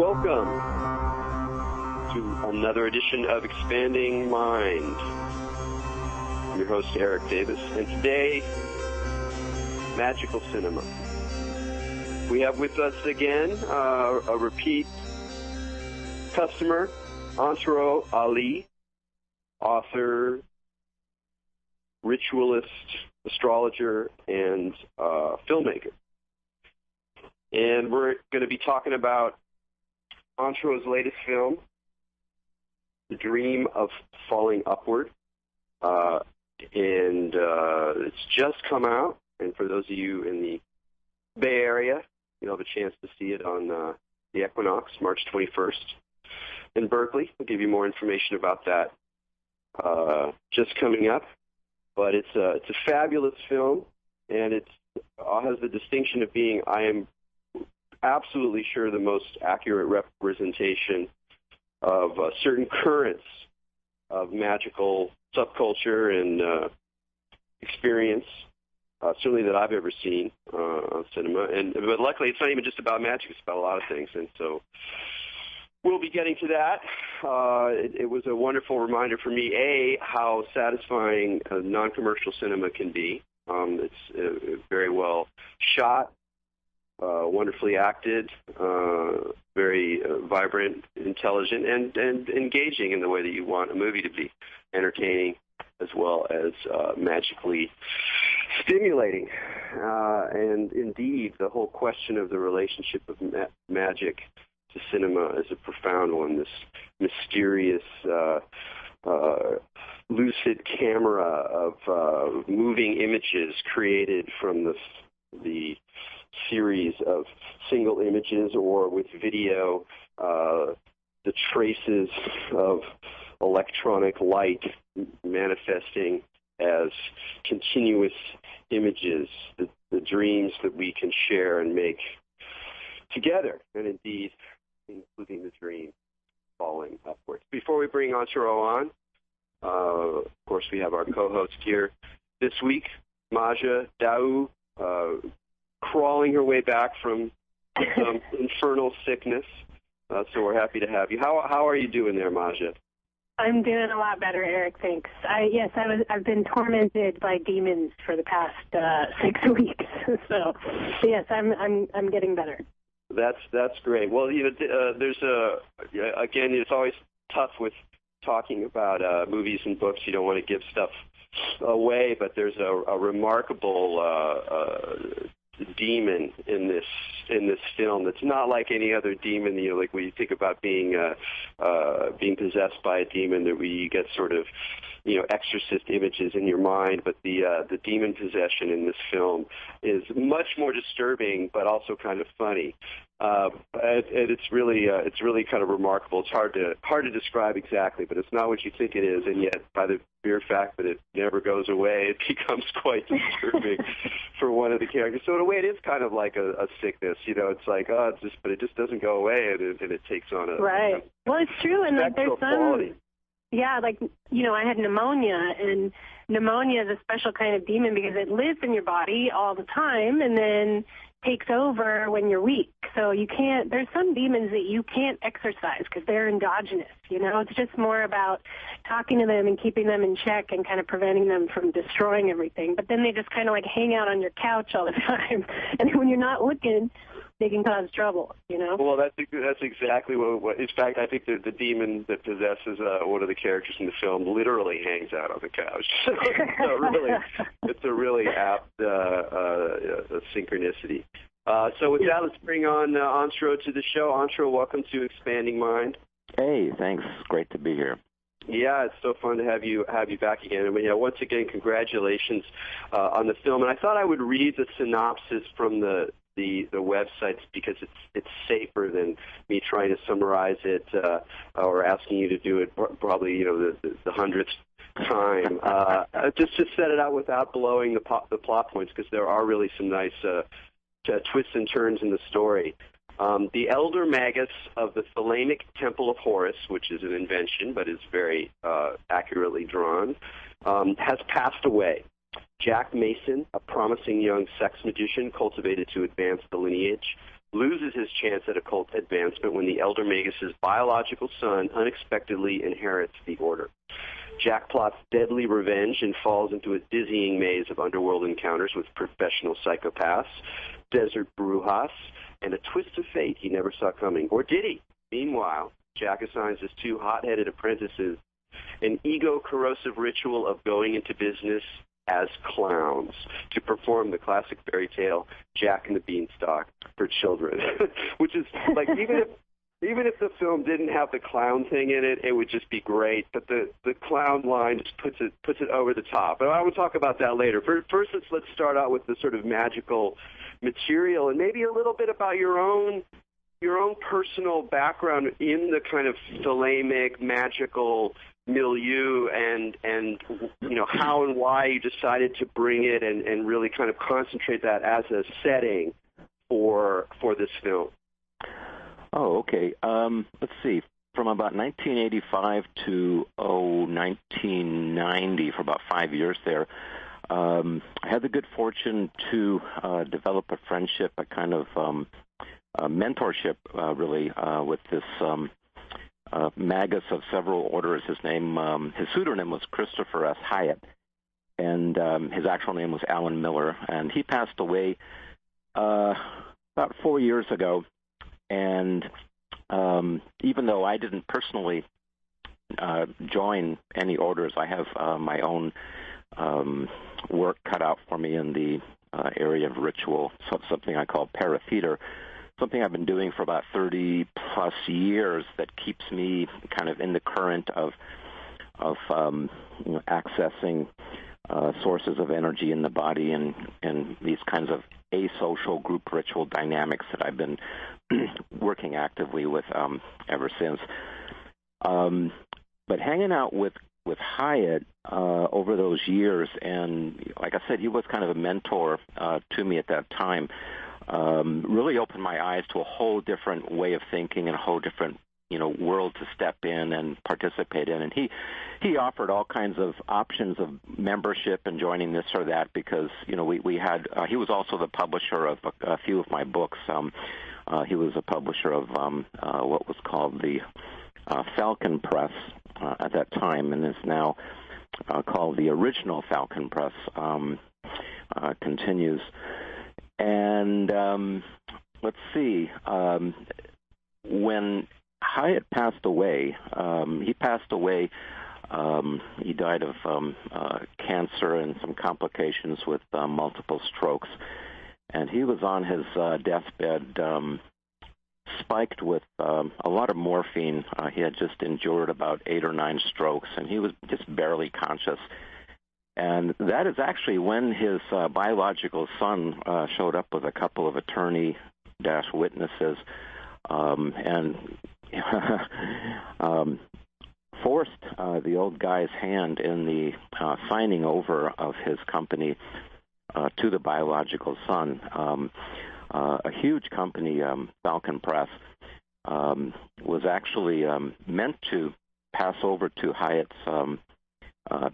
Welcome to another edition of Expanding Mind. I'm your host, Eric Davis, and today, magical cinema. We have with us again a repeat customer, Antero Alli, author, ritualist, astrologer, and filmmaker. And we're going to be talking about Antero's latest film, The Dream of Falling Upward. And it's just come out. And for those of you in the Bay Area, you'll have a chance to see it on the Equinox, March 21st in Berkeley. I'll give you more information about that just coming up. But it's a fabulous film, and it has the distinction of being, I am absolutely sure, the most accurate representation of certain currents of magical subculture and experience, certainly that I've ever seen on cinema. But luckily, it's not even just about magic; it's about a lot of things. And so we'll be getting to that. It was a wonderful reminder for me, how satisfying non-commercial cinema can be. It's very well shot. Wonderfully acted, very vibrant, intelligent, and engaging in the way that you want a movie to be, entertaining as well as magically stimulating. And indeed, the whole question of the relationship of magic to cinema is a profound one, this mysterious, lucid camera of moving images created from the series of single images, or with video, the traces of electronic light manifesting as continuous images, the dreams that we can share and make together, and indeed, including the dream falling upwards. Before we bring Antero on, of course, we have our co-host here this week, Magickal, crawling her way back from some infernal sickness. So we're happy to have you. How are you doing there, Maja? I'm doing a lot better, Eric. Thanks. I've been tormented by demons for the past 6 weeks. So yes, I'm getting better. That's great. Well, there's again, it's always tough with talking about movies and books. You don't want to give stuff away, but there's a remarkable demon in this film. It's not like any other demon. Like when you think about being possessed by a demon, that you get sort of exorcist images in your mind. But the demon possession in this film is much more disturbing, but also kind of funny. And it's really kind of remarkable. It's hard to describe exactly, but it's not what you think it is, and yet by the mere fact that it never goes away, it becomes quite disturbing for one of the characters. So in a way, it is kind of like a sickness. It's like, but it just doesn't go away, and it takes on a right. Well, it's true, and like there's some quality. Yeah, like I had pneumonia, and pneumonia is a special kind of demon because it lives in your body all the time, and then takes over when you're weak. So there's some demons that you can't exorcise because they're endogenous, It's just more about talking to them and keeping them in check and kind of preventing them from destroying everything. But then they just kind of like hang out on your couch all the time. And when you're not looking, they can cause trouble, Well, that's exactly what. In fact, I think the demon that possesses one of the characters in the film literally hangs out on the couch. So it's a really apt synchronicity. So with that, let's bring on Antero to the show. Antero, welcome to Expanding Mind. Hey, thanks. Great to be here. Yeah, it's so fun to have you back again. And once again, congratulations on the film. And I thought I would read the synopsis from the websites because it's safer than me trying to summarize it or asking you to do it probably the 100th time. Just to set it out without blowing the plot points, because there are really some nice twists and turns in the story. The elder magus of the Thelemic Temple of Horus, which is an invention but is very accurately drawn, has passed away. Jack Mason, a promising young sex magician cultivated to advance the lineage loses his chance at occult advancement when the Elder Magus's biological son unexpectedly inherits the order. Jack plots deadly revenge and falls into a dizzying maze of underworld encounters with professional psychopaths, desert brujas, and a twist of fate he never saw coming. Or did he? Meanwhile, Jack assigns his two hot-headed apprentices an ego-corrosive ritual of going into business as clowns to perform the classic fairy tale Jack and the Beanstalk for children, which is like even if the film didn't have the clown thing in it, it would just be great. But the clown line just puts it over the top. But I will talk about that later. First, let's start out with the sort of magical material and maybe a little bit about your own personal background in the kind of Thelemic magical milieu and you know how and why you decided to bring it and really kind of concentrate that as a setting for this film. Oh, okay. Let's see. From about 1985 to 1990, for about 5 years there, I had the good fortune to develop a friendship, a kind of a mentorship, really, with this magus of several orders. His pseudonym was Christopher S. Hyatt, and his actual name was Alan Miller, and he passed away about 4 years ago. And even though I didn't personally join any orders, I have my own work cut out for me in the area of ritual, something I call paratheater, something I've been doing for about 30-plus years that keeps me kind of in the current of accessing sources of energy in the body and these kinds of asocial group ritual dynamics that I've been working actively with ever since. But hanging out with Hyatt over those years, and like I said, he was kind of a mentor to me at that time, really opened my eyes to a whole different way of thinking and a whole different world to step in and participate in. And he offered all kinds of options of membership and joining this or that because, we had, he was also the publisher of a few of my books. He was a publisher of what was called the Falcon Press at that time, and is now called the Original Falcon Press, continues. And let's see, when Hyatt passed away, he died of cancer and some complications with multiple strokes. And he was on his deathbed, spiked with a lot of morphine. He had just endured about 8 or 9 strokes, and he was just barely conscious. And that is actually when his biological son showed up with a couple of attorney-witnesses and forced the old guy's hand in the signing over of his company to the biological son. A huge company, Falcon Press, was actually meant to pass over to Hyatt's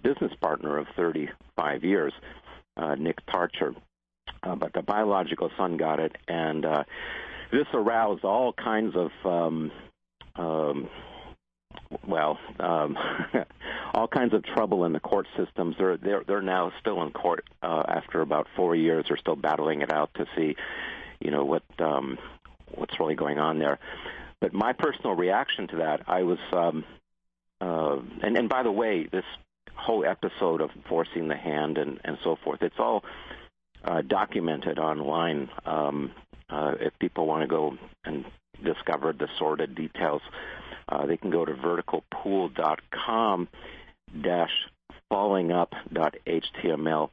business partner of 35 years, Nick Tarcher. But the biological son got it, and this aroused all kinds of all kinds of trouble in the court systems. They're now still in court after about 4 years. They're still battling it out to see, what's really going on there. But my personal reaction to that, I was, and by the way, this whole episode of forcing the hand and so forth, it's all documented online. If people want to go and discover the sordid details, they can go to verticalpool.com-fallingup.html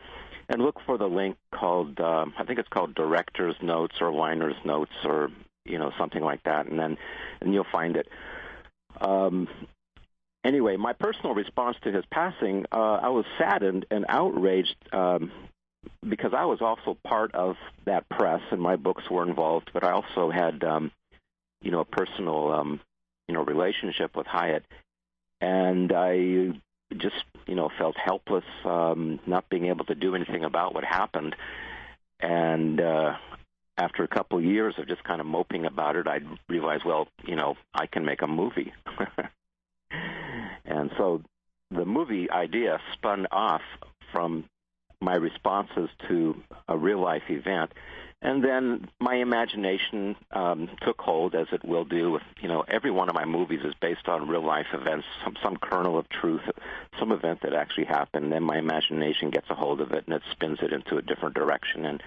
and look for the link called, I think it's called Director's Notes or Liner's Notes or, something like that, and you'll find it. Anyway, my personal response to his passing, I was saddened and outraged because I was also part of that press and my books were involved, but I also had, a personal relationship with Hyatt, and I just, felt helpless, not being able to do anything about what happened. And after a couple of years of just kind of moping about it, I realized, well, I can make a movie. And so the movie idea spun off from my responses to a real-life event. And then my imagination took hold, as it will do with, every one of my movies is based on real-life events, some kernel of truth, some event that actually happened. Then my imagination gets a hold of it, and it spins it into a different direction.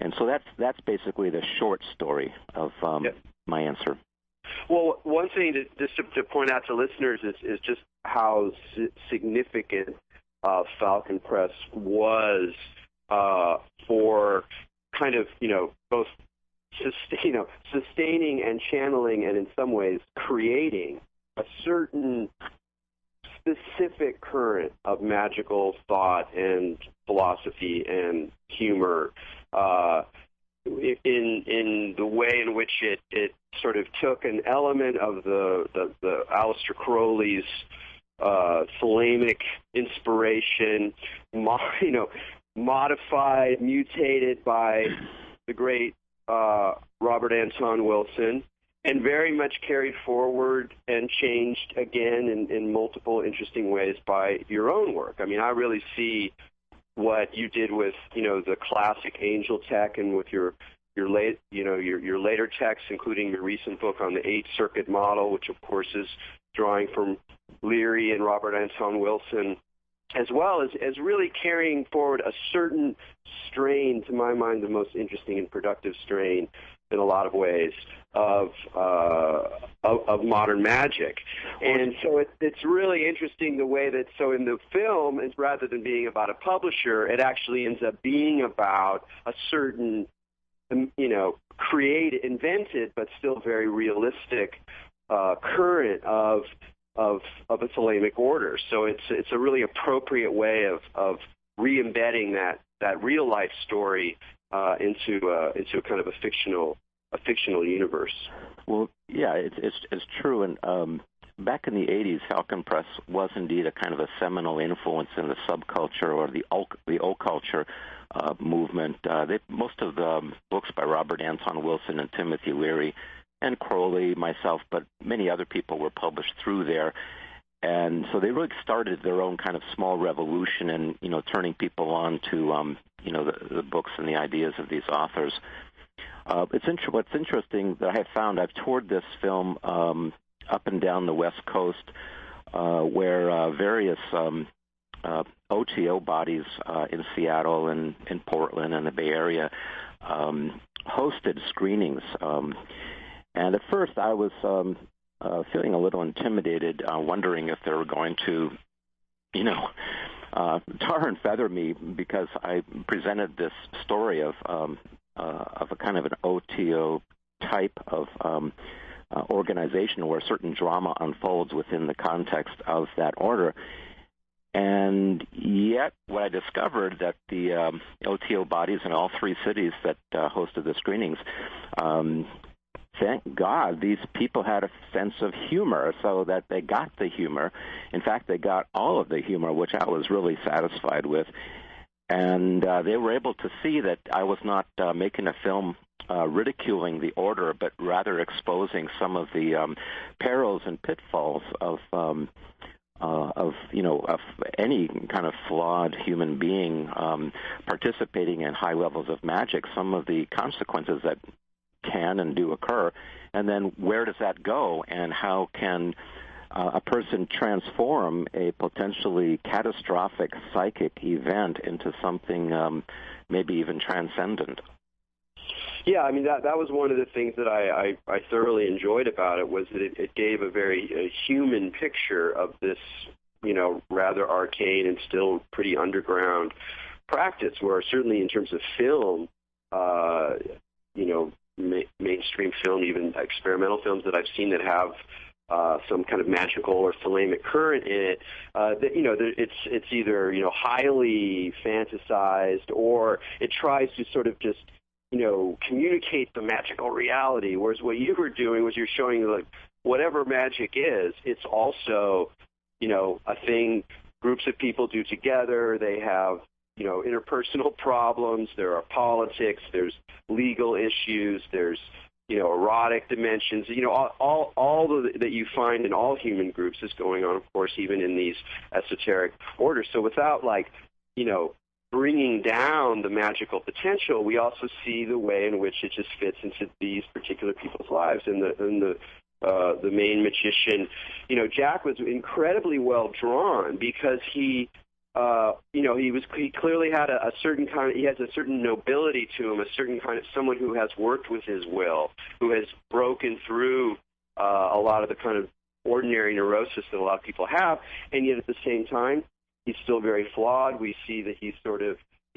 And so that's basically the short story of my answer. Well, one thing to point out to listeners is just how significant Falcon Press was for kind of, both sustaining and channeling, and in some ways creating a certain specific current of magical thought and philosophy and humor, in the way in which it sort of took an element of the Aleister Crowley's Thelemic inspiration, modified, mutated by the great Robert Anton Wilson, and very much carried forward and changed again in multiple interesting ways by your own work. I mean, I really see what you did with the classic angel tech, and with your later texts, including your recent book on the 8 circuit model, which of course is drawing from Leary and Robert Anton Wilson, as well as really carrying forward a certain strain, to my mind, the most interesting and productive strain in a lot of ways of modern magic. And so it's really interesting the way that, so in the film, rather than being about a publisher, it actually ends up being about a certain, invented but still very realistic current of a Thelemic order. So it's a really appropriate way of re-embedding that real life story into a kind of a fictional universe. Well, yeah, it's true. And back in the 80s, Falcon Press was indeed a kind of a seminal influence in the subculture or the occulture movement. Most of the books by Robert Anton Wilson and Timothy Leary and Crowley, myself, but many other people were published through there. And so they really started their own kind of small revolution in, turning people on to, the books and the ideas of these authors. What's interesting that I have found, I've toured this film up and down the West Coast, where various OTO bodies in Seattle and in Portland and the Bay Area hosted screenings. And at first I was feeling a little intimidated, wondering if they were going to, tar and feather me because I presented this story of a kind of an OTO type of organization where certain drama unfolds within the context of that order. And yet what I discovered that the OTO bodies in all 3 cities that hosted the screenings, thank God these people had a sense of humor, so that they got the humor. In fact, they got all of the humor, which I was really satisfied with. And they were able to see that I was not making a film ridiculing the order, but rather exposing some of the perils and pitfalls of any kind of flawed human being participating in high levels of magic, some of the consequences that can and do occur, and then where does that go, and how can a person transform a potentially catastrophic psychic event into something maybe even transcendent? Yeah, I mean, that was one of the things that I thoroughly enjoyed about it, was that it gave a very human picture of this, rather arcane and still pretty underground practice, where certainly in terms of film, mainstream film, even experimental films that I've seen that have some kind of magical or Thelemic current in it, it's either highly fantasized, or it tries to sort of just communicate the magical reality. Whereas what you were doing was you're showing like whatever magic is, it's also a thing groups of people do together. They have interpersonal problems, there are politics, there's legal issues, there's erotic dimensions. All that you find in all human groups is going on, of course, even in these esoteric orders. So without bringing down the magical potential, we also see the way in which it just fits into these particular people's lives. And the main magician, Jack was incredibly well drawn because he clearly had a certain kind. He has a certain nobility to him, a certain kind of someone who has worked with his will, who has broken through a lot of the kind of ordinary neurosis that a lot of people have, and yet at the same time, he's still very flawed. We see that he's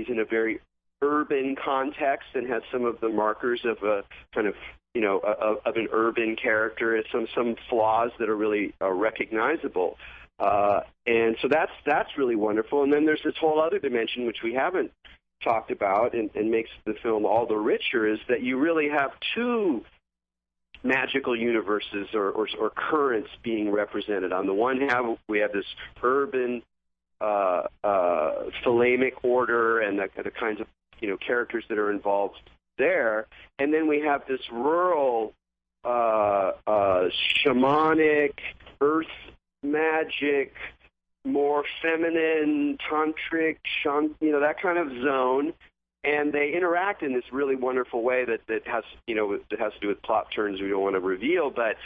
in a very urban context and has some of the markers of a kind of of an urban character, some flaws that are really recognizable. And so that's really wonderful. And then there's this whole other dimension which we haven't talked about and makes the film all the richer, is that you really have two magical universes or currents being represented. On the one hand, we have this urban Thelemic order and the kinds of characters that are involved there, and then we have this rural shamanic earth magic, more feminine, tantric, that kind of zone, and they interact in this really wonderful way that has to do with plot turns we don't want to reveal. But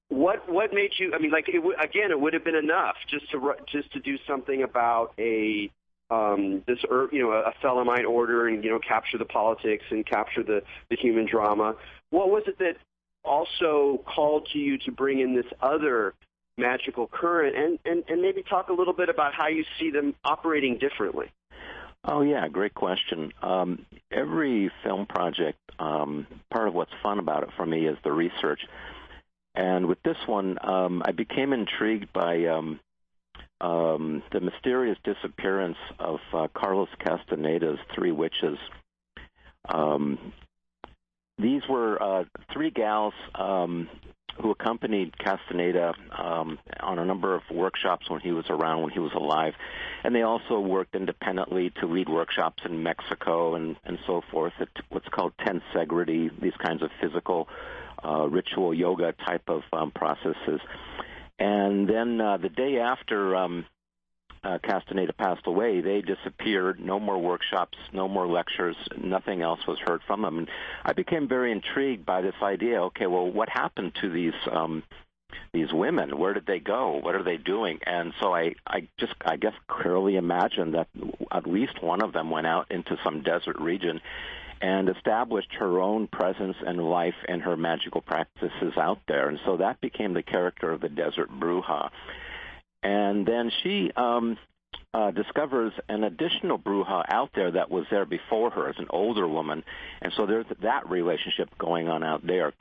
what made you? I mean, it would have been enough just to do something about a Thelemite order and capture the politics and capture the human drama. What was it that also called to you to bring in this other magical current, and maybe talk a little bit about how you see them operating differently? Oh, yeah, great question. Every film project, part of what's fun about it for me is the research. And with this one, I became intrigued by the mysterious disappearance of Carlos Castaneda's three witches. These were three gals who accompanied Castaneda on a number of workshops when he was around, when he was alive. And they also worked independently to lead workshops in Mexico and so forth at what's called tensegrity, these kinds of physical ritual yoga type of processes. And then the day after Castaneda passed away, they disappeared. No more workshops, no more lectures, nothing else was heard from them. And I became very intrigued by this idea. Okay, well, what happened to these women? Where did they go? What are they doing? And so I guess clearly imagined that at least one of them went out into some desert region and established her own presence and life and her magical practices out there. And so that became the character of the Desert Bruja. And then she discovers an additional Bruja out there that was there before her as an older woman. And so there's that relationship going on out there.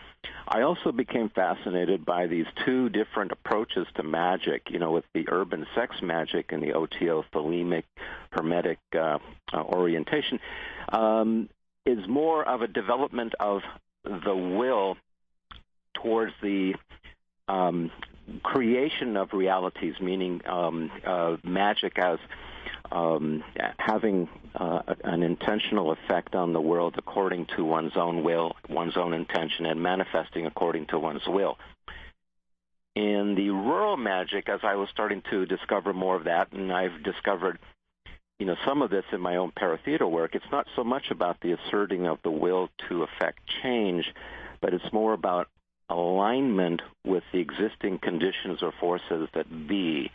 I also became fascinated by these two different approaches to magic, with the urban sex magic and the OTO Thelemic hermetic orientation. Is more of a development of the will towards the creation of realities, meaning magic as having an intentional effect on the world according to one's own will, one's own intention, and manifesting according to one's will. In the rural magic, as I was starting to discover more of that, and I've discovered some of this in my own paratheater work, it's not so much about the asserting of the will to affect change, but it's more about alignment with the existing conditions or forces that be.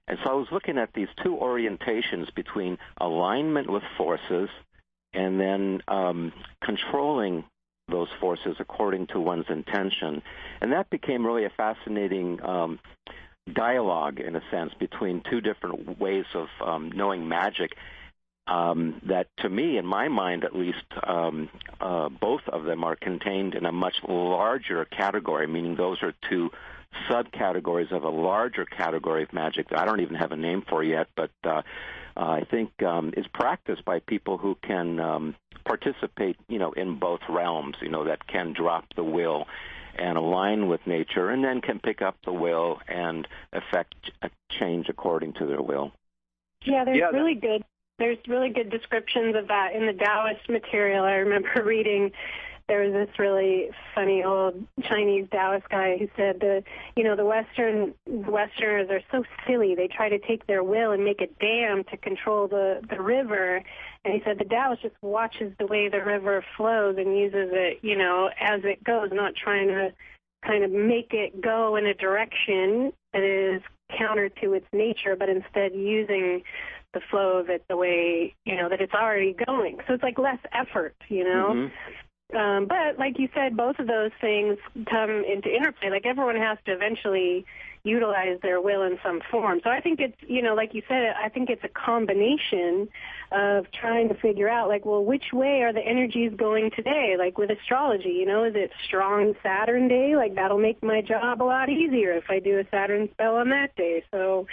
And so I was looking at these two orientations between alignment with forces and then controlling those forces according to one's intention. And that became really a fascinating dialogue, in a sense, between two different ways of knowing magic that, to me, in my mind at least, both of them are contained in a much larger category, meaning those are two subcategories of a larger category of magic that I don't even have a name for yet, but I think is practiced by people who can participate, in both realms, that can drop the will and align with nature, and then can pick up the will and affect a change according to their will. Yeah, there's really good There's really good descriptions of that in the Taoist material. I remember reading, there was this really funny old Chinese Taoist guy who said the Westerners are so silly. They try to take their will and make a dam to control the river. And he said the Taoist just watches the way the river flows and uses it, as it goes, not trying to kind of make it go in a direction that is counter to its nature, but instead using the flow of it the way, that it's already going. So it's like less effort, Mm-hmm. But like you said, both of those things come into interplay. Like everyone has to eventually utilize their will in some form. So I think it's, like you said, I think it's a combination of trying to figure out, like, well, which way are the energies going today? Like with astrology, is it strong Saturn day? Like that'll make my job a lot easier if I do a Saturn spell on that day. So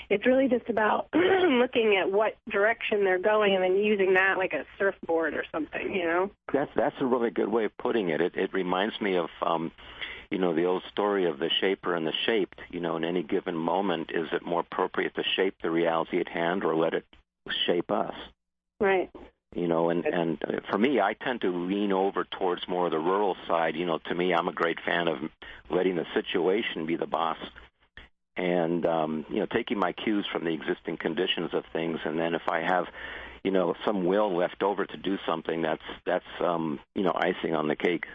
it's really just about looking at what direction they're going and then using that like a surfboard or something, That's a really good way of putting it. It reminds me of, the old story of the shaper and the shaped. In any given moment, is it more appropriate to shape the reality at hand or let it shape us? Right. And for me, I tend to lean over towards more of the rural side. To me, I'm a great fan of letting the situation be the boss. And, taking my cues from the existing conditions of things. And then if I have, some will left over to do something, that's icing on the cake.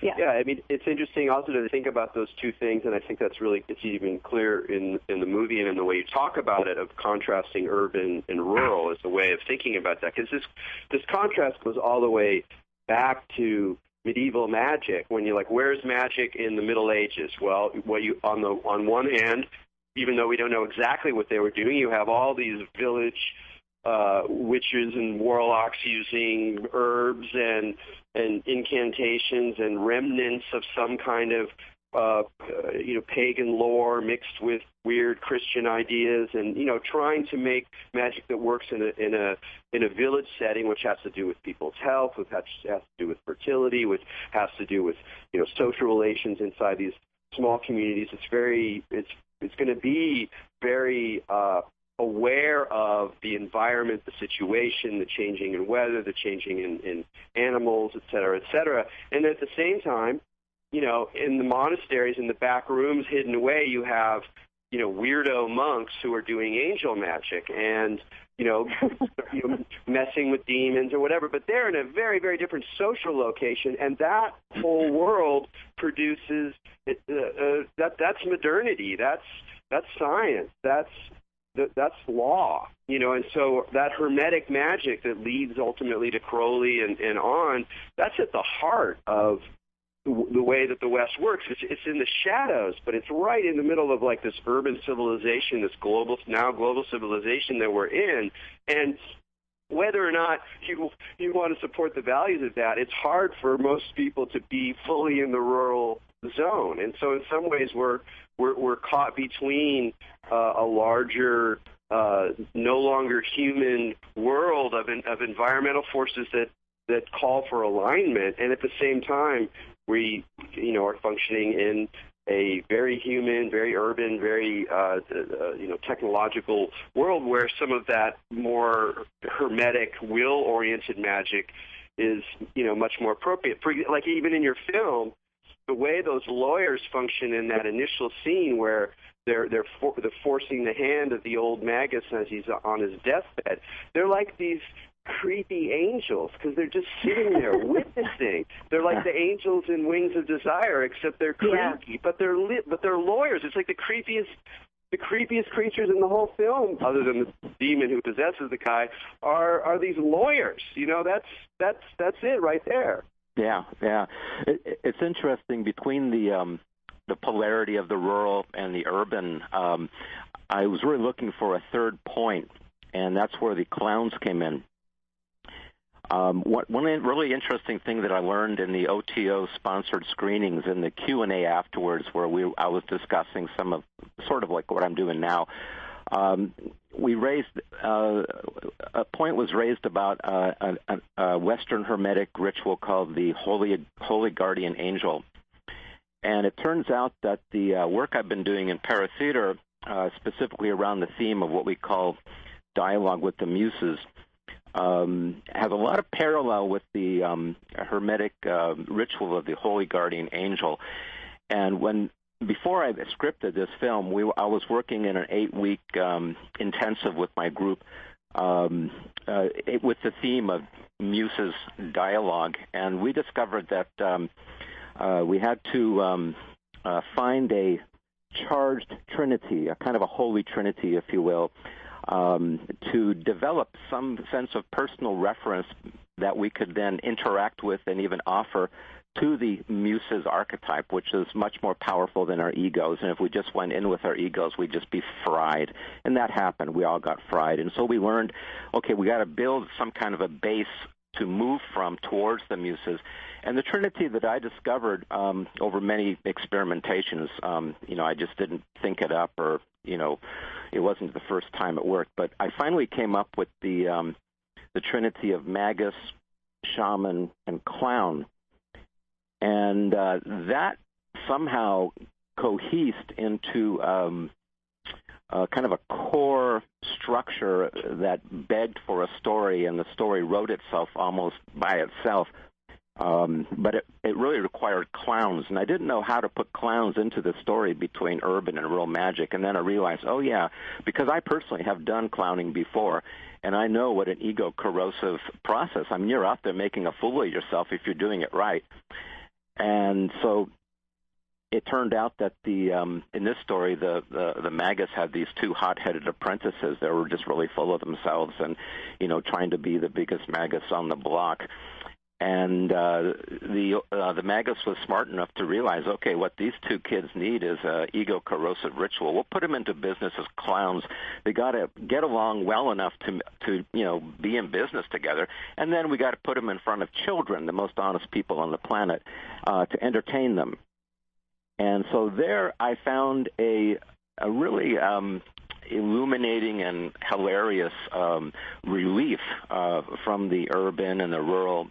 Yeah, I mean, it's interesting also to think about those two things, and I think it's even clear in the movie and in the way you talk about it, of contrasting urban and rural as a way of thinking about that. Because this contrast goes all the way back to medieval magic, when you're like, where's magic in the Middle Ages? Well, on one hand, even though we don't know exactly what they were doing, you have all these village witches and warlocks using herbs and incantations and remnants of some kind of pagan lore mixed with weird Christian ideas, and trying to make magic that works in a village setting, which has to do with people's health, which has to do with fertility, which has to do with social relations inside these small communities. It's going to be very aware of the environment, the situation, the changing in weather, the changing in animals, et cetera, and at the same time, in the monasteries, in the back rooms hidden away, you have, weirdo monks who are doing angel magic and, messing with demons or whatever. But they're in a very, very different social location, and that whole world produces that's modernity. That's science. That's law. And so that hermetic magic that leads ultimately to Crowley and on, that's at the heart of the way that the West works. It's in the shadows, but it's right in the middle of like this urban civilization, this global civilization that we're in. And whether or not you want to support the values of that, it's hard for most people to be fully in the rural zone. And so in some ways we're caught between a larger, no longer human world of environmental forces that call for alignment, and at the same time we are functioning in a very human, very urban, very technological world where some of that more hermetic, will-oriented magic is much more appropriate. Like even in your film, the way those lawyers function in that initial scene where they're forcing the hand of the old Magus as he's on his deathbed, they're like these creepy angels because they're just sitting there witnessing. They're like the angels in Wings of Desire, except they're creepy, but they're lawyers. It's like the creepiest creatures in the whole film, other than the demon who possesses the guy, are these lawyers. That's it right there. Yeah. It's interesting between the polarity of the rural and the urban. I was really looking for a third point, and that's where the clowns came in. One really interesting thing that I learned in the OTO-sponsored screenings in the Q&A afterwards, where I was discussing some of sort of like what I'm doing now. We raised a point was raised about a Western Hermetic ritual called the Holy Guardian Angel, and it turns out that the work I've been doing in Paratheater, specifically around the theme of what we call dialogue with the muses has a lot of parallel with the Hermetic ritual of the Holy Guardian Angel. And before I scripted this film, I was working in an 8-week intensive with my group with the theme of Muses dialogue, and we discovered that we had to find a charged trinity, a kind of a holy trinity, if you will, to develop some sense of personal reference that we could then interact with and even offer to the Muses archetype, which is much more powerful than our egos. And if we just went in with our egos, we'd just be fried. And that happened. We all got fried. And so we learned, okay, we got to build some kind of a base to move from towards the Muses. And the Trinity that I discovered over many experimentations, I just didn't think it up, or, it wasn't the first time it worked. But I finally came up with the Trinity of Magus, Shaman, and Clown. And that somehow cohesed into kind of a core structure that begged for a story, and the story wrote itself almost by itself. But it really required clowns, and I didn't know how to put clowns into the story between urban and rural magic. And then I realized, oh, yeah, because I personally have done clowning before, and I know what an ego-corrosive process. I mean, you're out there making a fool of yourself if you're doing it right. And so it turned out that in this story, the Magus had these two hot-headed apprentices that were just really full of themselves and, trying to be the biggest Magus on the block. And the Magus was smart enough to realize, okay, what these two kids need is an ego-corrosive ritual. We'll put them into business as clowns. They got to get along well enough to be in business together. And then we got to put them in front of children, the most honest people on the planet, to entertain them. And so there I found a really illuminating and hilarious relief from the urban and the rural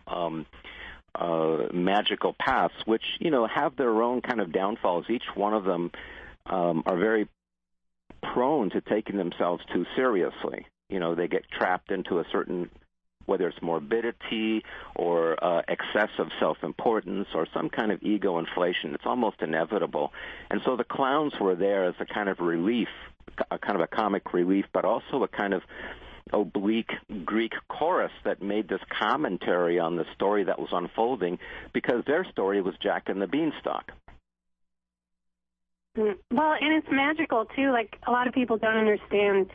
magical paths, which, have their own kind of downfalls. Each one of them are very prone to taking themselves too seriously. They get trapped into a certain, whether it's morbidity or excessive self-importance or some kind of ego inflation. It's almost inevitable. And so the clowns were there as a kind of relief, a kind of a comic relief, but also a kind of oblique Greek chorus that made this commentary on the story that was unfolding, because their story was Jack and the Beanstalk. Well, and it's magical, too. Like, a lot of people don't understand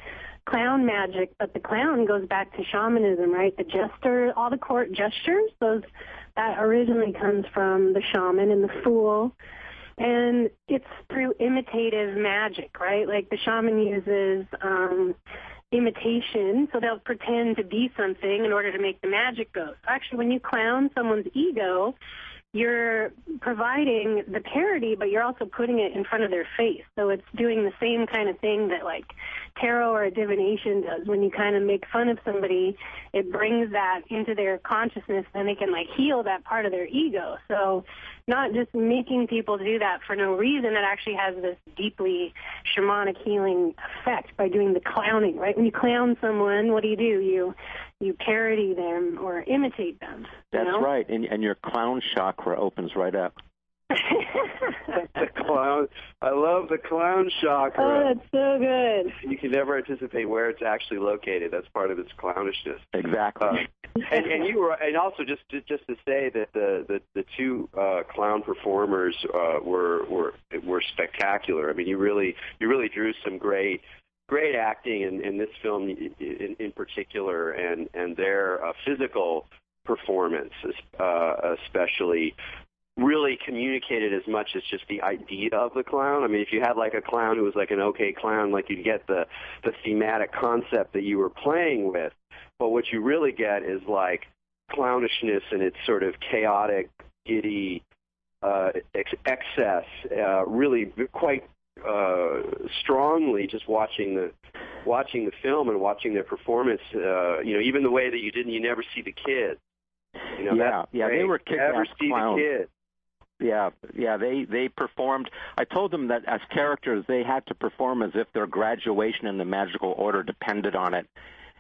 clown magic, but the clown goes back to shamanism, right? The jester, all the court gestures, that originally comes from the shaman and the fool. And it's through imitative magic, right? Like the shaman uses imitation, so they'll pretend to be something in order to make the magic go. So actually, when you clown someone's ego, you're providing the parody, but you're also putting it in front of their face. So it's doing the same kind of thing that, like, tarot or a divination does. When you kind of make fun of somebody, it brings that into their consciousness, and they can, like, heal that part of their ego. So not just making people do that for no reason, it actually has this deeply shamanic healing effect by doing the clowning, right? When you clown someone, what do? You parody them or imitate them. That's right, and your clown chakra opens right up. The clown. I love the clown chakra. Oh, that's so good. You can never anticipate where it's actually located. That's part of its clownishness. Exactly. And you were, and also just to say that the two clown performers were spectacular. I mean, you really drew some great acting in this film in particular, and their physical performance especially really communicated as much as just the idea of the clown. I mean, if you had like a clown who was like an okay clown, like you'd get the thematic concept that you were playing with, but what you really get is like clownishness and its sort of chaotic, giddy excess, really quite strongly just watching the film and watching their performance. Even the way that you never see the kids. They were kick-ass clowns. The kids. They performed. I told them that as characters, they had to perform as if their graduation in the magical order depended on it.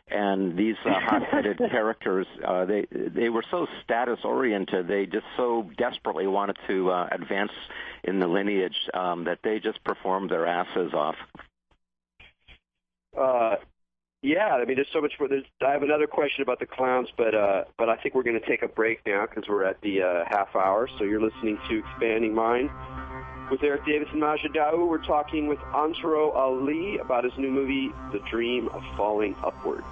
And these hot-headed characters, they were so status-oriented. They just so desperately wanted to advance in the lineage that they just performed their asses off. Yeah, I mean, there's so much more. I have another question about the clowns, but I think we're going to take a break now because we're at the half hour. So you're listening to Expanding Mind with Erik Davis and Magickal. We're talking with Antero Alli about his new movie, The Dream of Falling Upwards.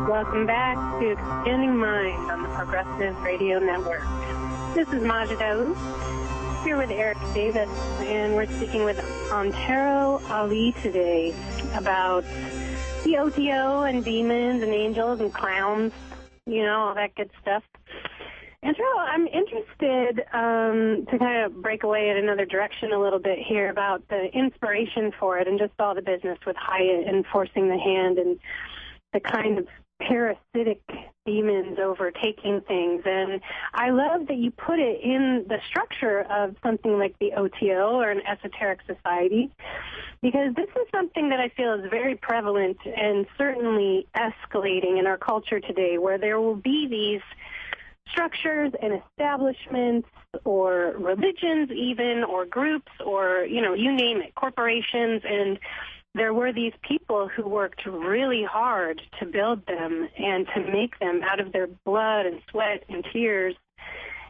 Welcome back to Expanding Mind on the Progressive Radio Network. This is Magickal, here with Erik Davis, and we're speaking with Antero Alli today about the OTO and demons and angels and clowns, all that good stuff. Antero, I'm interested to kind of break away in another direction a little bit here about the inspiration for it and just all the business with Hyatt and forcing the hand and the kind of parasitic demons overtaking things. And I love that you put it in the structure of something like the OTO or an esoteric society, because this is something that I feel is very prevalent and certainly escalating in our culture today, where there will be these structures and establishments or religions even, or groups, or, you name it, corporations, and there were these people who worked really hard to build them and to make them out of their blood and sweat and tears.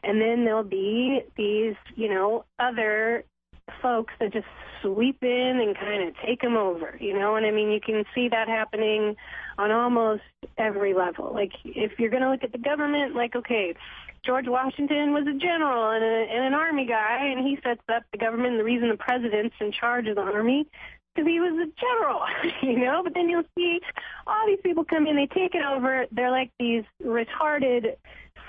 And then there'll be these, other folks that just sweep in and kind of take them over, And I mean, you can see that happening on almost every level. Like, if you're going to look at the government, like, okay, George Washington was a general and an army guy, and he sets up the government. And the reason the president's in charge of the army, because he was a general, But then you'll see all these people come in, they take it over. They're like these retarded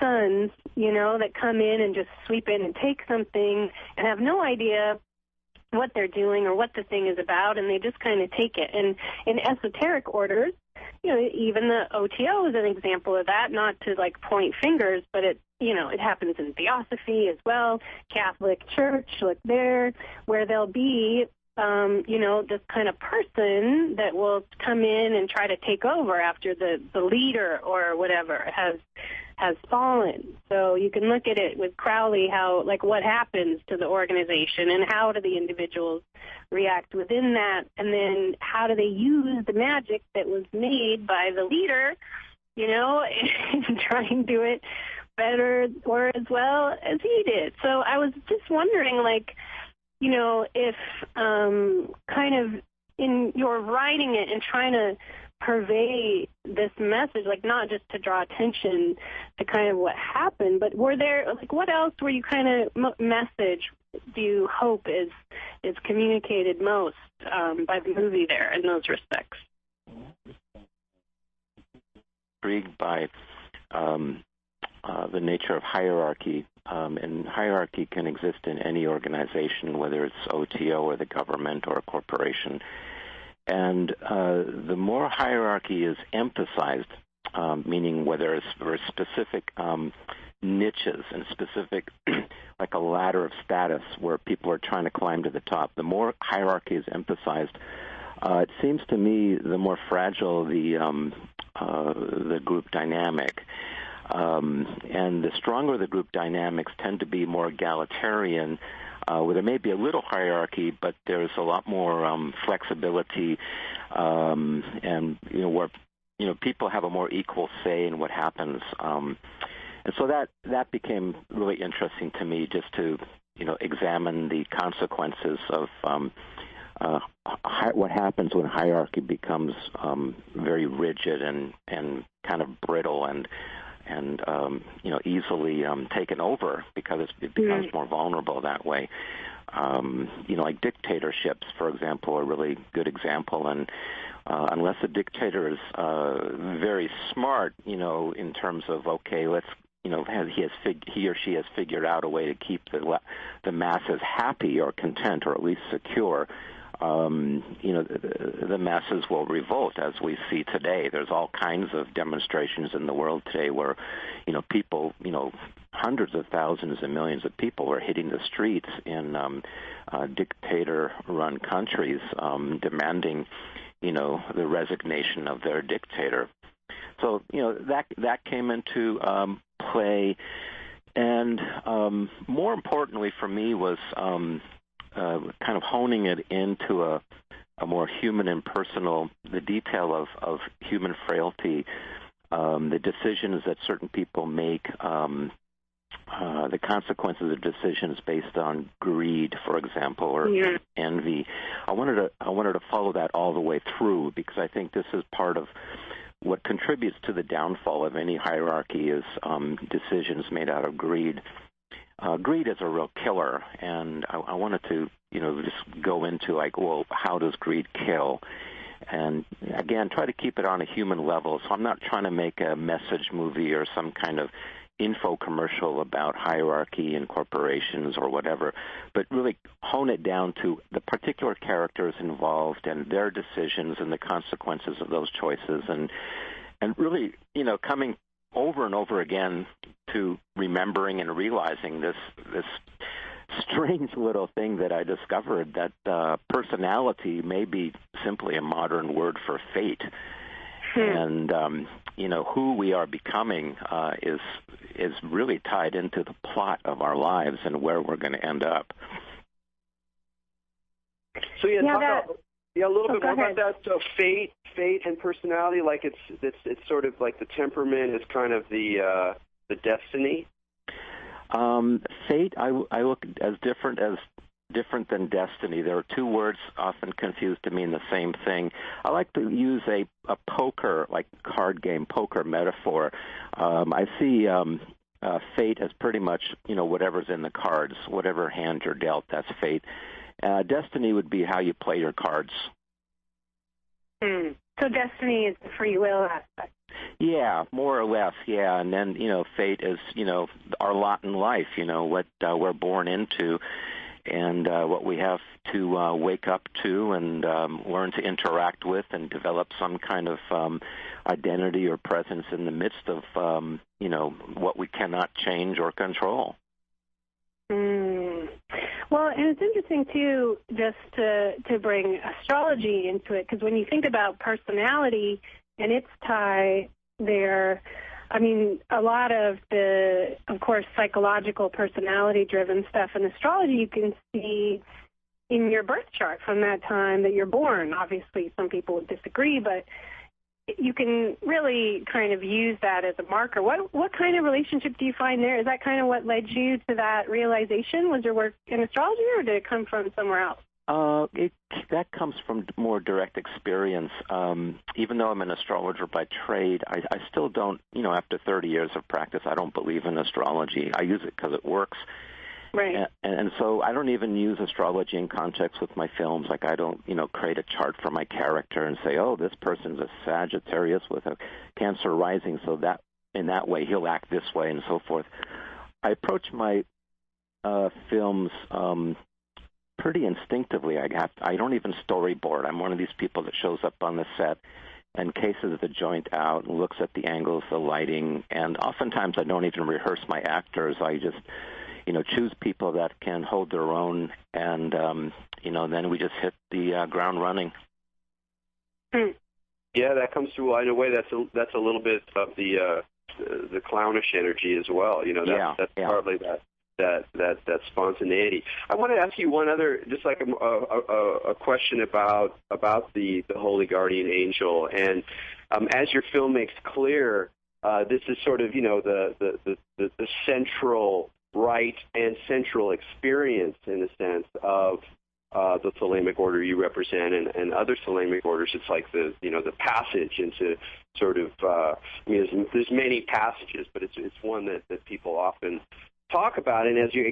sons, that come in and just sweep in and take something and have no idea what they're doing or what the thing is about, and they just kind of take it. And in esoteric orders, even the OTO is an example of that, not to, point fingers, but it happens in Theosophy as well, Catholic Church, look there, where there'll be this kind of person that will come in and try to take over after the leader or whatever has fallen. So you can look at it with Crowley, how, what happens to the organization and how do the individuals react within that, and then how do they use the magic that was made by the leader, and try and do it better or as well as he did. So I was just wondering, if kind of in your writing it and trying to purvey this message, not just to draw attention to kind of what happened, but were there, what else were you kind of message do you hope is communicated most by the movie there in those respects? Intrigued by the nature of hierarchy, and hierarchy can exist in any organization, whether it's OTO or the government or a corporation. And the more hierarchy is emphasized, meaning whether it's for specific niches and specific, like a ladder of status where people are trying to climb to the top, the more hierarchy is emphasized, it seems to me the more fragile the group dynamic. And the stronger the group dynamics tend to be more egalitarian, where there may be a little hierarchy, but there's a lot more flexibility, and where people have a more equal say in what happens. And so that became really interesting to me, just to examine the consequences of what happens when hierarchy becomes very rigid and kind of brittle and easily taken over, because it becomes more vulnerable that way. Like dictatorships, for example, are a really good example. And unless a dictator is very smart, in terms of, okay, let's, he or she has figured out a way to keep the masses happy or content or at least secure, the masses will revolt, as we see today. There's all kinds of demonstrations in the world today where, people, hundreds of thousands and millions of people are hitting the streets in dictator-run countries, demanding, the resignation of their dictator. So, that came into play, and more importantly for me was kind of honing it into a more human and personal, the detail of human frailty, the decisions that certain people make, the consequences of decisions based on greed, for example, or envy. I wanted to follow that all the way through, because I think this is part of what contributes to the downfall of any hierarchy is decisions made out of greed. Greed is a real killer, and I wanted to, just go into how does greed kill? And again, try to keep it on a human level. So I'm not trying to make a message movie or some kind of info commercial about hierarchy and corporations or whatever, but really hone it down to the particular characters involved and their decisions and the consequences of those choices, and really, coming over and over again to remembering and realizing this strange little thing that I discovered, that personality may be simply a modern word for fate. And, who we are becoming is really tied into the plot of our lives and where we're going to end up. So, a little bit more about that. So fate and personality, like it's sort of like the temperament is kind of the destiny. Fate, I look as different than destiny. There are two words often confused to mean the same thing. I like to use a poker, like card game poker metaphor. I see fate as pretty much, whatever's in the cards, whatever hand you're dealt, that's fate. Destiny would be how you play your cards. So destiny is the free will aspect. Yeah, more or less, yeah. And then, fate is, our lot in life, what we're born into, and what we have to wake up to and learn to interact with and develop some kind of identity or presence in the midst of, what we cannot change or control. Well, and it's interesting, too, just to bring astrology into it, because when you think about personality and its tie there, I mean, a lot of the, of course, psychological personality-driven stuff in astrology you can see in your birth chart from that time that you're born. Obviously, some people would disagree, but you can really kind of use that as a marker. What kind of relationship do you find there? Is that kind of what led you to that realization? Was your work in astrology, or did it come from somewhere else? That comes from more direct experience. Even though I'm an astrologer by trade, I still don't, after 30 years of practice, I don't believe in astrology. I use it because it works. Right. And so I don't even use astrology in context with my films. Like I don't, create a chart for my character and say, oh, this person's a Sagittarius with a Cancer rising, so that in that way he'll act this way and so forth. I approach my films pretty instinctively. I don't even storyboard. I'm one of these people that shows up on the set and cases the joint out and looks at the angles, the lighting, and oftentimes I don't even rehearse my actors. I just choose people that can hold their own, and, then we just hit the ground running. Yeah, that comes through. In a way, that's a little bit of the clownish energy as well. That's partly that spontaneity. I want to ask you one other, just like a question about the Holy Guardian Angel, and as your film makes clear, this is sort of the central right and central experience, in a sense, of the Thelemic order you represent and other Thelemic orders. It's like the passage into sort of there's many passages, but it's one that people often talk about it, and as your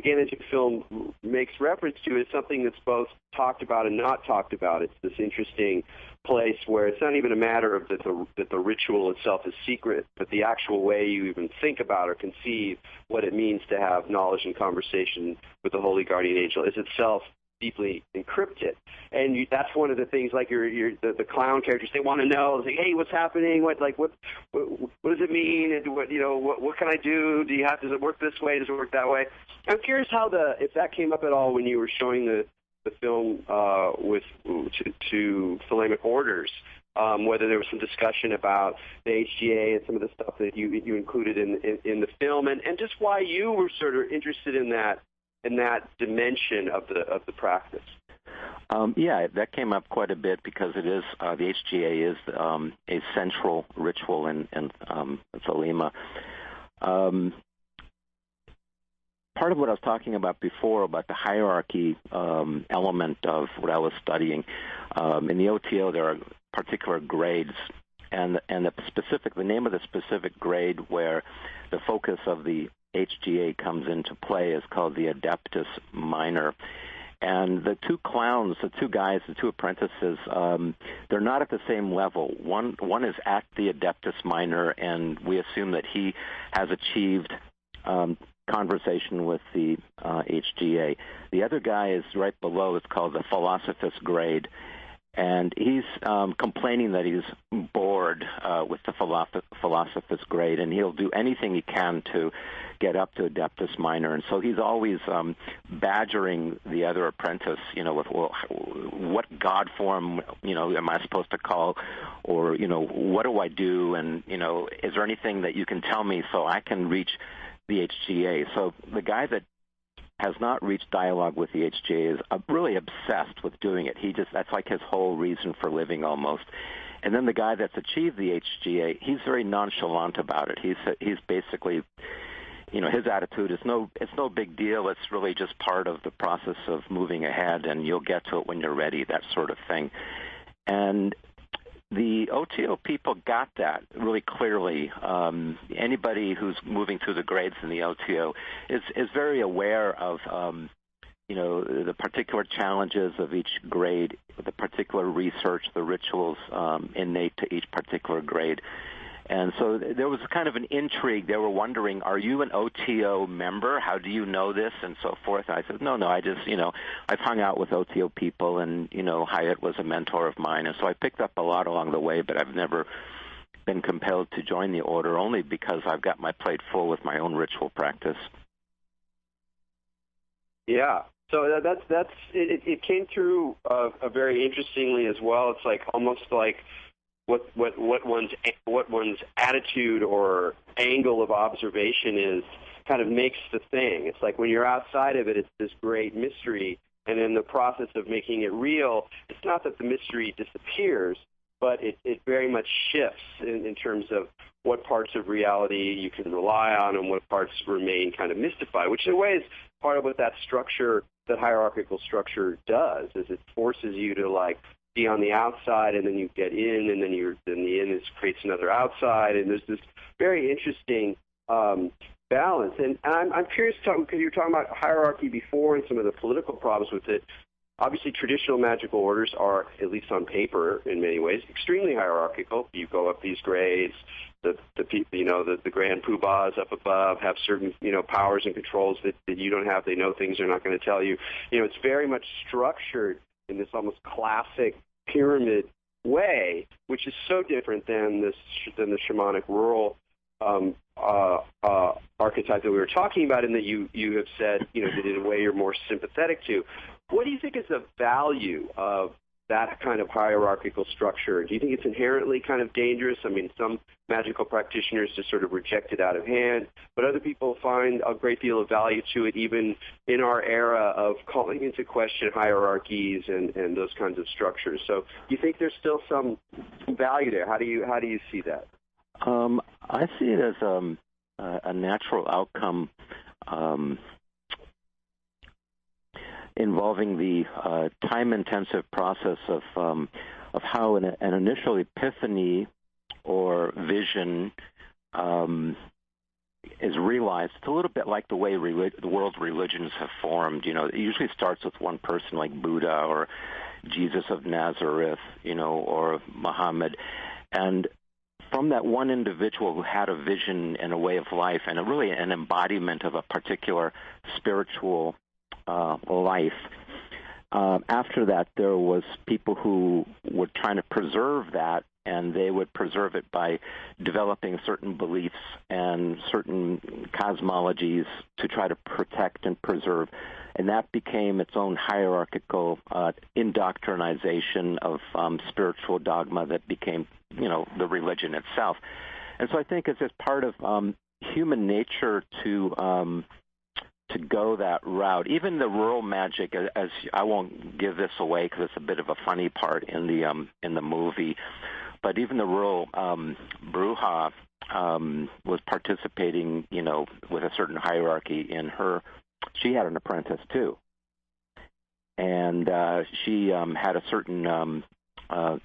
film makes reference to, it's something that's both talked about and not talked about. It's this interesting place where it's not even a matter of that the ritual itself is secret, but the actual way you even think about or conceive what it means to have knowledge and conversation with the holy guardian angel is itself deeply encrypted. And that's one of the things, like the clown characters, they want to know, like, hey, what's happening? What does it mean? And what can I do? Does it work this way? Does it work that way? I'm curious if that came up at all when you were showing the film to Thelemic orders, whether there was some discussion about the HGA and some of the stuff that you included in the film, and just why you were sort of interested in that dimension of the practice. Yeah, that came up quite a bit because it is the HGA is a central ritual in Thelema. Part of what I was talking about before about the hierarchy element of what I was studying in the OTO, there are particular grades, and the name of the specific grade where the focus of the HGA comes into play is called the Adeptus Minor. And the two clowns, the two guys, the two apprentices, they're not at the same level. One is at the Adeptus Minor, and we assume that he has achieved conversation with the HGA. The other guy is right below. It's called the Philosophus grade. And he's complaining that he's bored with the Philosophus grade, and he'll do anything he can to get up to Adeptus Minor. And so he's always badgering the other apprentice, with, well, what god form, am I supposed to call, or, what do I do, and, is there anything that you can tell me so I can reach the HGA? So the guy that has not reached dialogue with the HGA is really obsessed with doing it. That's like his whole reason for living almost. And then the guy that's achieved the HGA, he's very nonchalant about it. He's basically, his attitude is it's no big deal. It's really just part of the process of moving ahead, and you'll get to it when you're ready, that sort of thing. And the OTO people got that really clearly. Anybody who's moving through the grades in the OTO is very aware of, the particular challenges of each grade, the particular research, the rituals innate to each particular grade. And so there was kind of an intrigue. They were wondering, are you an OTO member? How do you know this? And so forth. I said, no, I just, I've hung out with OTO people, and, Hyatt was a mentor of mine. And so I picked up a lot along the way, but I've never been compelled to join the order, only because I've got my plate full with my own ritual practice. Yeah. So that's it came through very interestingly as well. It's like almost like what one's attitude or angle of observation is kind of makes the thing. It's like when you're outside of it, it's this great mystery, and in the process of making it real, it's not that the mystery disappears, but it very much shifts in terms of what parts of reality you can rely on and what parts remain kind of mystified, which in a way is part of what that hierarchical structure does, is it forces you to be on the outside, and then you get in, and then the in creates another outside, and there's this very interesting balance. And I'm curious, because you were talking about hierarchy before and some of the political problems with it. Obviously, traditional magical orders are, at least on paper, in many ways, extremely hierarchical. You go up these grades. The grand poobahs up above have certain powers and controls that you don't have. They know things they're not going to tell you. It's very much structured in this almost classic pyramid way, which is so different than the shamanic rural archetype that we were talking about, and that you have said that in a way you're more sympathetic to. What do you think is the value of that kind of hierarchical structure? Do you think it's inherently kind of dangerous? I mean, some magical practitioners just sort of reject it out of hand, but other people find a great deal of value to it, even in our era of calling into question hierarchies and those kinds of structures. So do you think there's still some value there? How do you see that? I see it as a natural outcome involving the time-intensive process of how an initial epiphany or vision is realized, it's a little bit like the way the world's religions have formed. It usually starts with one person like Buddha or Jesus of Nazareth, or Muhammad. And from that one individual who had a vision and a way of life and really an embodiment of a particular spiritual life, after that there was people who were trying to preserve that, and they would preserve it by developing certain beliefs and certain cosmologies to try to protect and preserve. And that became its own hierarchical indoctrinization of spiritual dogma that became, the religion itself. And so I think it's just part of human nature to go that route. Even the rural magic, as I won't give this away because it's a bit of a funny part in the movie, but even the rural Bruja was participating, with a certain hierarchy in her. She had an apprentice too, and she had a certain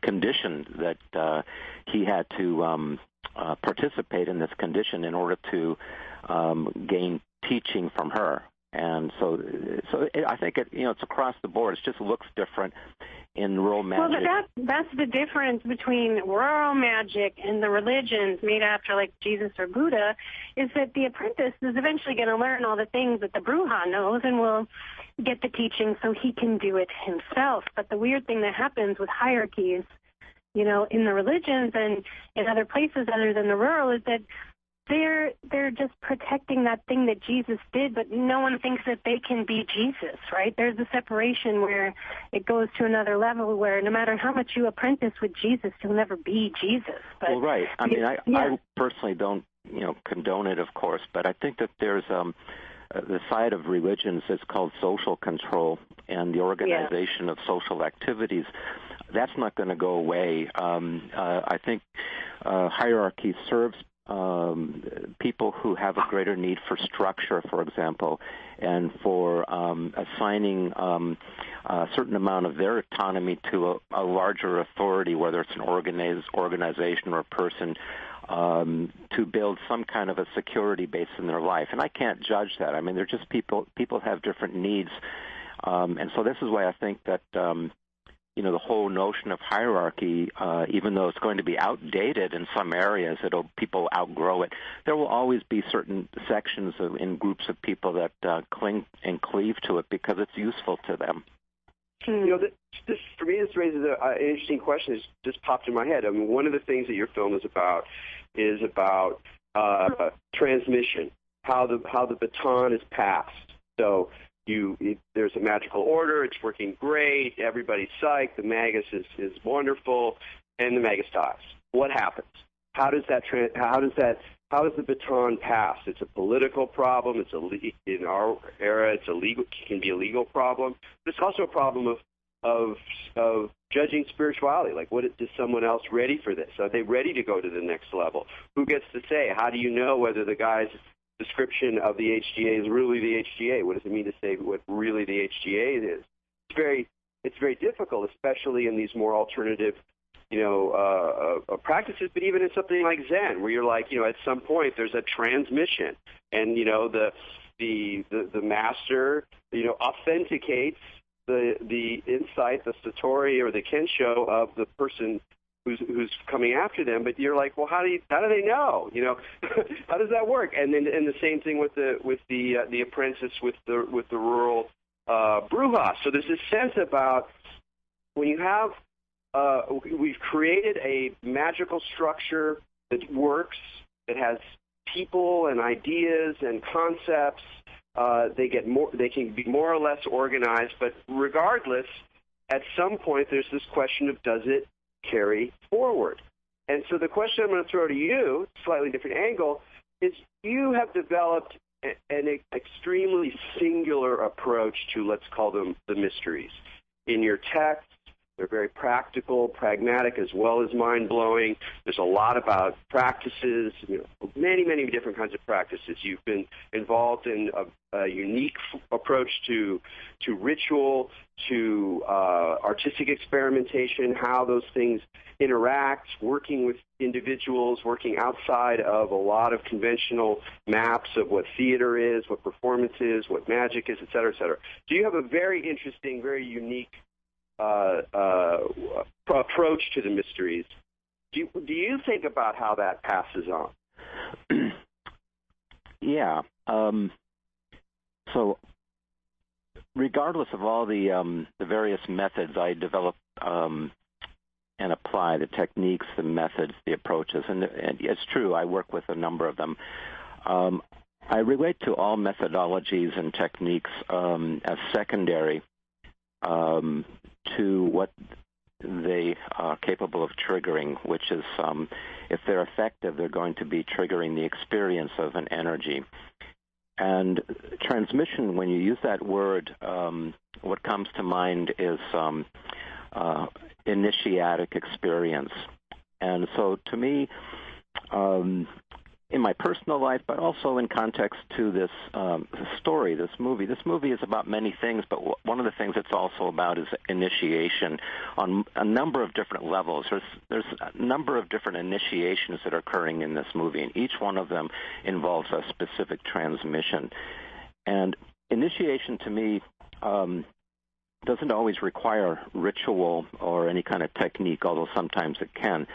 condition that he had to participate in this condition in order to gain teaching from her. And so I think it's across the board. It just looks different in rural magic. Well, that's the difference between rural magic and the religions made after like Jesus or Buddha, is that the apprentice is eventually going to learn all the things that the Bruja knows and will get the teaching so he can do it himself. But the weird thing that happens with hierarchies, in the religions and in other places other than the rural, is that they're just protecting that thing that Jesus did, but no one thinks that they can be Jesus, right? There's a separation where it goes to another level where no matter how much you apprentice with Jesus, you'll never be Jesus. But, well, right. I mean, I personally don't, condone it, of course, but I think that there's the side of religions is called social control and the organization of social activities. That's not going to go away. I think hierarchy serves people who have a greater need for structure, for example, and for assigning a certain amount of their autonomy to a larger authority, whether it's an organization or a person, to build some kind of a security base in their life. And I can't judge that. I mean, they're just people. People have different needs. And so this is why I think that the whole notion of hierarchy, even though it's going to be outdated in some areas, people outgrow it. There will always be certain sections in groups of people that cling and cleave to it because it's useful to them. This for me, this raises an interesting question that just popped in my head. I mean, one of the things that your film is about transmission, how the baton is passed. So there's a magical order, it's working great, everybody's psyched, the magus is wonderful, and the magus dies. What happens? How does the baton pass? It's a political problem. In our era, it can be a legal problem, but it's also a problem of judging spirituality. Like, is someone else ready for this? Are they ready to go to the next level? Who gets to say? How do you know whether the guy's description of the HGA is really the HGA? What does it mean to say what really the HGA is? It's very difficult, especially in these more alternative, practices. But even in something like Zen, where you're like, at some point there's a transmission, and the master, authenticates the insight, the satori or the kensho of the person who's coming after them, but you're like, well, how do they know? How does that work? And the same thing with the apprentice with the rural Bruja. So there's this sense about when you have we've created a magical structure that works, that has people and ideas and concepts. They can be more or less organized, but regardless, at some point there's this question of, does it carry forward? And so the question I'm going to throw to you, slightly different angle, is you have developed an extremely singular approach to, let's call them, the mysteries. In your texts, They're very practical, pragmatic, as well as mind-blowing. There's a lot about practices, many, many different kinds of practices. You've been involved in a unique approach to ritual, to artistic experimentation, how those things interact, working with individuals, working outside of a lot of conventional maps of what theater is, what performance is, what magic is, et cetera, et cetera. So you have a very interesting, very unique approach to the mysteries. Do you think about how that passes on? Yeah. So regardless of all the various methods I develop and apply, the techniques, the methods, the approaches, and it's true, I work with a number of them. I relate to all methodologies and techniques as secondary to what they are capable of triggering, which is if they're effective, they're going to be triggering the experience of an energy. And transmission, when you use that word, what comes to mind is initiatic experience. And so to me, in my personal life, but also in context to this story, this movie is about many things, but one of the things it's also about is initiation on a number of different levels. There's a number of different initiations that are occurring in this movie, and each one of them involves a specific transmission. And initiation, to me, doesn't always require ritual or any kind of technique, although sometimes it can.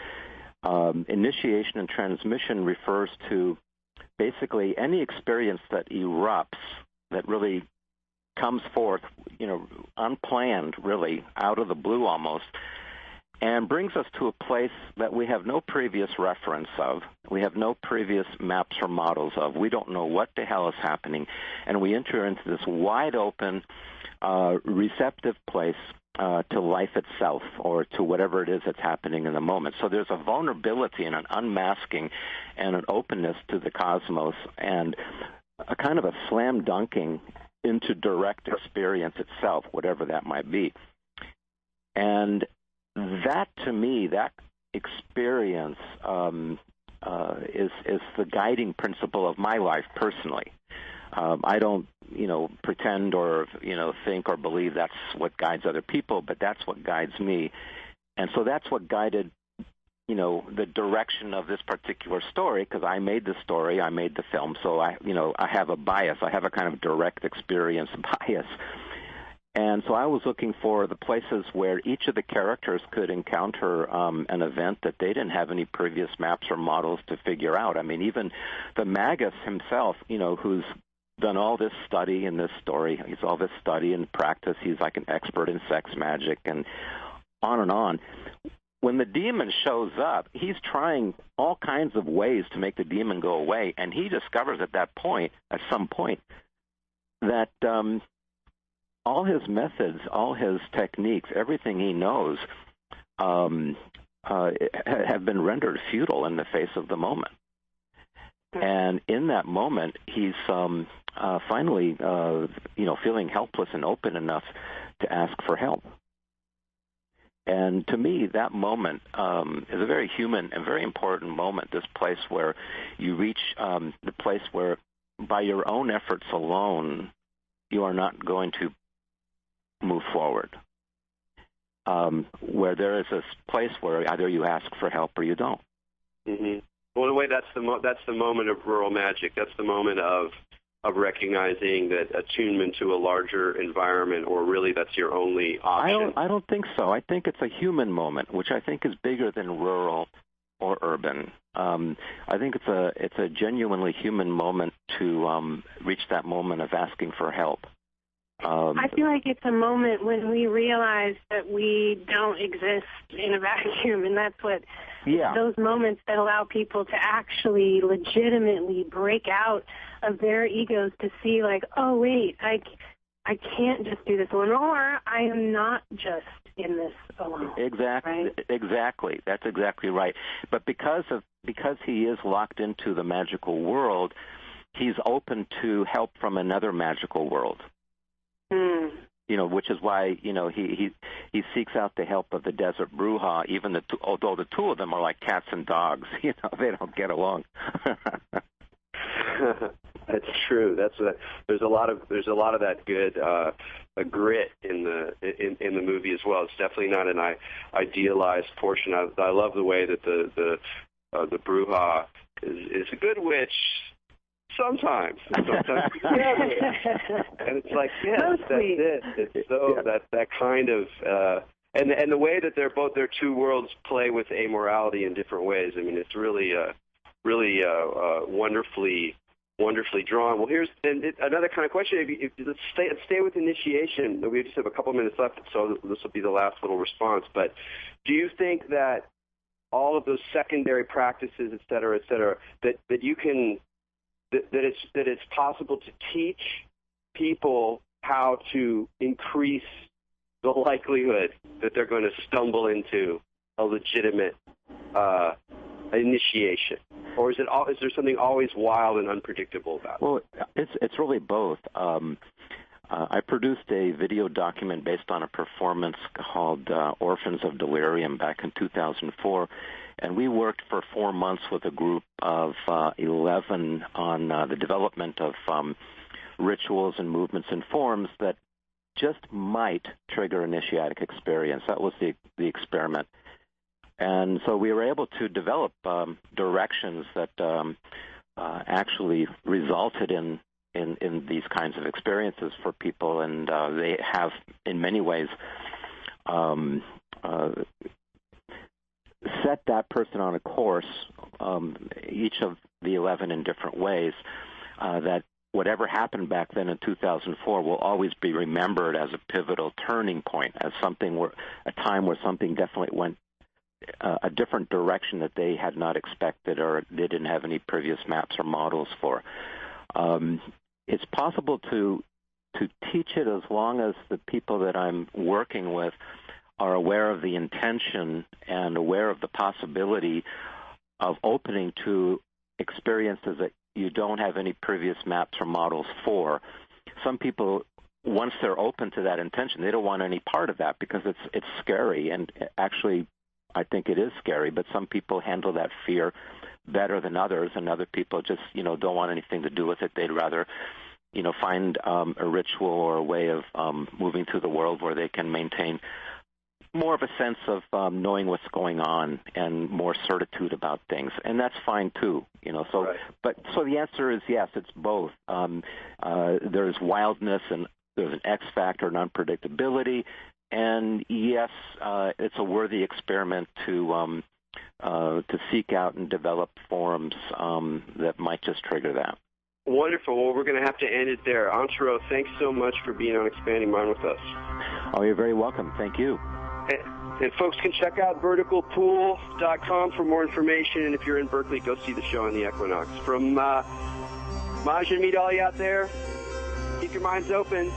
Initiation and transmission refers to basically any experience that erupts, that really comes forth, unplanned, really, out of the blue almost, and brings us to a place that we have no previous reference of. We have no previous maps or models of. We don't know what the hell is happening, and we enter into this wide open, receptive place to life itself, or to whatever it is that's happening in the moment. So there's a vulnerability and an unmasking and an openness to the cosmos, and a kind of a slam dunking into direct experience itself, whatever that might be. And that, to me, that experience is the guiding principle of my life personally. I don't, pretend or, think or believe that's what guides other people, but that's what guides me. And so that's what guided, the direction of this particular story, because I made the story, I made the film, so I have a bias. I have a kind of direct experience bias. And so I was looking for the places where each of the characters could encounter an event that they didn't have any previous maps or models to figure out. I mean, even the Magus himself, who's done all this study in this story. He's all this study and practice. He's like an expert in sex magic and on and on. When the demon shows up, he's trying all kinds of ways to make the demon go away, and he discovers at some point, that all his methods, all his techniques, everything he knows have been rendered futile in the face of the moment. And in that moment, he's finally, feeling helpless and open enough to ask for help. And to me, that moment is a very human and very important moment, this place where you reach the place where, by your own efforts alone, you are not going to move forward. Where there is this place where either you ask for help or you don't. Mm-hmm. Well, in a way, that's the moment of rural magic. That's the moment of recognizing that attunement to a larger environment, or really that's your only option. I don't think so. I think it's a human moment, which I think is bigger than rural or urban. I think it's a genuinely human moment to reach that moment of asking for help. I feel like it's a moment when we realize that we don't exist in a vacuum, and that's what those moments that allow people to actually legitimately break out of their egos to see, like, oh, wait, I can't just do this alone, or I am not just in this alone. Exactly. Right? Exactly. That's exactly right. But because he is locked into the magical world, he's open to help from another magical world. which is why, he seeks out the help of the desert bruja, although the two of them are like cats and dogs. They don't get along. That's true. There's a lot of that good grit in the movie as well. It's definitely not an idealized portion. I love the way that the bruja is a good witch. Sometimes, and it's like, yes, that's it. It's so that kind of, and the way that their two worlds play with amorality in different ways. I mean, it's really wonderfully drawn. Well, here's another kind of question. Let's stay with initiation. We just have a couple minutes left, so this will be the last little response. But do you think that all of those secondary practices, et cetera, that you can that it's possible to teach people how to increase the likelihood that they're going to stumble into a legitimate initiation, or is there something always wild and unpredictable about it? Well, it's really both. I produced a video document based on a performance called Orphans of Delirium back in 2004, and we worked for 4 months with a group of 11 on the development of rituals and movements and forms that just might trigger initiatic experience. That was the experiment. And so we were able to develop directions that actually resulted in these kinds of experiences for people, and they have, in many ways, set that person on a course, each of the 11 in different ways, that whatever happened back then in 2004 will always be remembered as a pivotal turning point, as a time where something definitely went a different direction that they had not expected or they didn't have any previous maps or models for. It's possible to teach it as long as the people that I'm working with are aware of the intention and aware of the possibility of opening to experiences that you don't have any previous maps or models for. Some people, once they're open to that intention, they don't want any part of that because it's scary, and actually I think it is scary, but some people handle that fear better than others, and other people just, don't want anything to do with it. They'd rather, find a ritual or a way of moving through the world where they can maintain more of a sense of knowing what's going on and more certitude about things, and that's fine too. So, right. So the answer is yes, it's both. There's wildness and there's an X factor and unpredictability, and yes, it's a worthy experiment to seek out and develop forms that might just trigger that. Wonderful. Well, we're going to have to end it there. Antero, thanks so much for being on Expanding Mind with us. Oh, you're very welcome. Thank you. And folks can check out verticalpool.com for more information. And if you're in Berkeley, go see the show on the Equinox. From Maj and Meet Alli out there, keep your minds open.